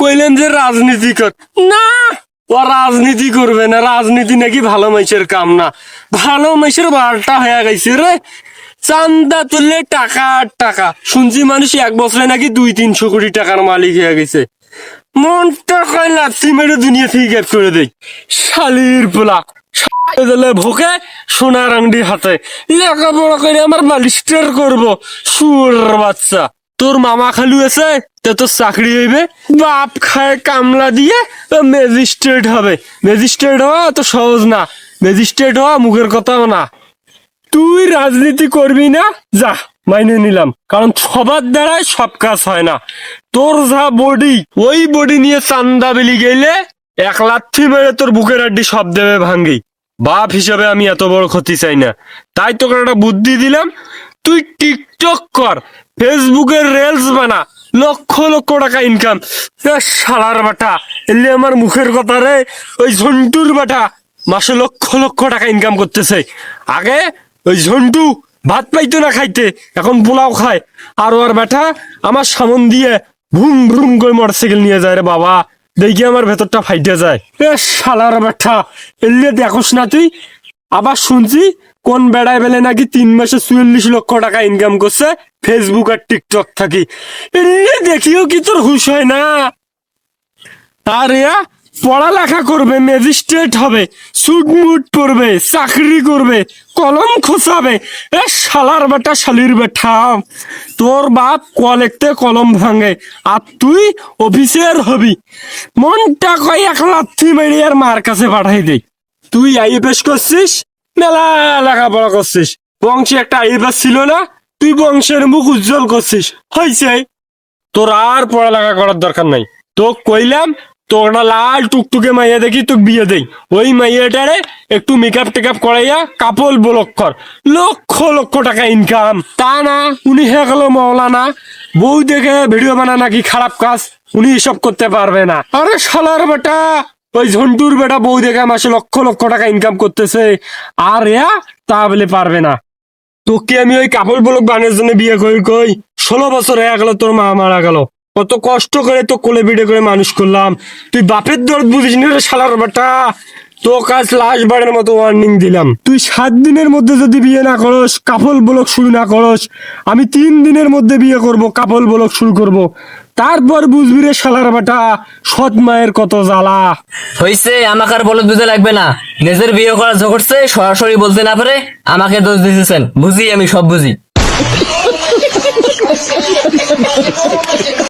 কইলেন যে রাজনীতি কর না, ও রাজনীতি করবে না, রাজনীতি নাকি ভালো মানুষের কাম না, ভালো মানুষের বারটা হয়ে গেছে রে। চান্দা তুললে টাকা আর টাকা, শুনছি মানুষ এক বছরে নাকি 200-300 কোটি টাকার মালিক হয়ে গেছে। মনটা কয় লাথি মেরে দুনিয়া থেকে গ্যাপ করে দেয়। শালির পোলা ভোকে সোনার আংটি হাতে লেখাপড়া করে আমার বালিস্টার করবো, সুর বাচ্চা। তোর মামা খালু আছে, তা তোর চাকরি হইবে, বাপ খায় কামলা দিয়ে ম্যাজিস্ট্রেট হবে। ম্যাজিস্ট্রেট হওয়া তো সহজ না, ম্যাজিস্ট্রেট হওয়া মুখের কথাও না। তুই রাজনীতি করবি না, যা মাইনে নিলাম, কারণ সবার দ্বারাই সব কাজ হয় না। তোর যা বডি, ওই বডি নিয়ে চান্দা বেলি গেলে 1 লাথি মেরে তোর বুকের হাড্ডি সব দেবে ভাঙ্গি। বাপ হিসাবে আমি এত বড় ক্ষতি চাই না, তাই তোকে একটা বুদ্ধি দিলাম, তুই টিকটক কর, ফেসবুকের রিলস বানা, লক্ষ লক্ষ টাকা ইনকাম। শালার বাটা, এলে আমার মুখের কথা রে, ওই ঝন্টুর বাটা মাসে লক্ষ লক্ষ টাকা ইনকাম করতেছে। আগে ওই ঝন্টু ভাত পাইতো না খাইতে, এখন পোলাও খায়। আর ওর বেটা আমার সামন দিয়ে ভুম ভুম করে মোটরসাইকেল নিয়ে যায় রে বাবা, দেখি আমার ভেতরটা ফাইটে যায়। শালার বেটা, এলে দেখোস না তুই? আবার শুনছি কোন বেড়ায় বেলে নাকি 3 মাসে 44 লক্ষ টাকা ইনকাম করছে ফেসবুক আর টিকটক থাকি। এলে দেখিও কি তোর হুশ হয় না? আর পড়ালেখা করবে, ম্যাজিস্ট্রেট হবে, সুট মুট পরবে, চাকরি করবে, কলম খোঁচাবে। শালার বেটা শালির বেটা, তোর বাপ কলেক্টে কলম ভাঙে আর তুই অফিসের হবি। মনটা কয় 1 লাথি মেরে আর মার কাছে পাঠাই দেই। তুই আইএফএস করছিস, মেলা লেখাপড়া করছিস, বংশে একটা আইএফএস ছিল না, তুই বংশের মুখ উজ্জ্বল করছিস, হয়েছে। তোর আর পড়ালেখা করার দরকার নাই। তোক কইলাম তোর একটা লাল টুকটুকে মাইয়া দেখি তোকে বিয়ে দেই, ওই মাইয়াটারে একটু মেকআপ টেকআপ করাইয়া কাপল ব্লক কর, লক্ষ লক্ষ টাকা ইনকাম। তা না, উনি হয়ে গেল মৌলানা, বউ দেখে ভিডিও বানা নাকি খারাপ কাজ, উনি এসব করতে পারবে না। আরে শালার বেটা, ওই ঝন্টুর বেটা বউ দেখে মাসে লক্ষ লক্ষ টাকা ইনকাম করতেছে, আর তা বলে পারবে না। তোকে আমি ওই কাপড় ব্লক বানানোর জন্য বিয়ে করি, কই 16 বছর হয়ে গেল, তোর মা মারা গেল, কত কষ্ট করে তো কোলে পিঠে করে মানুষ করলাম, তুই বাপের দরদ বুঝিস না রে শালার বেটা। তো কাজ লাস্ট বারের মতো ওয়ার্নিং দিলাম, তুই 7 দিনের মধ্যে যদি বিয়ে না করস, কাপল ব্লক শুরু না করস, আমি 3 দিনের মধ্যে বিয়ে করব, কাপল ব্লক শুরু করব, তারপর বুঝবি রে শালার বেটা সৎ মায়ের কত জ্বালা। হইছে, আমাকে আর বলদ বুঝে লাগবে না। নিজের বিয়ে করা ঝগড়ছে, সরাসরি বলতে না পারে আমাকে দোষ দিতেছেন, বুঝি, আমি সব বুঝি।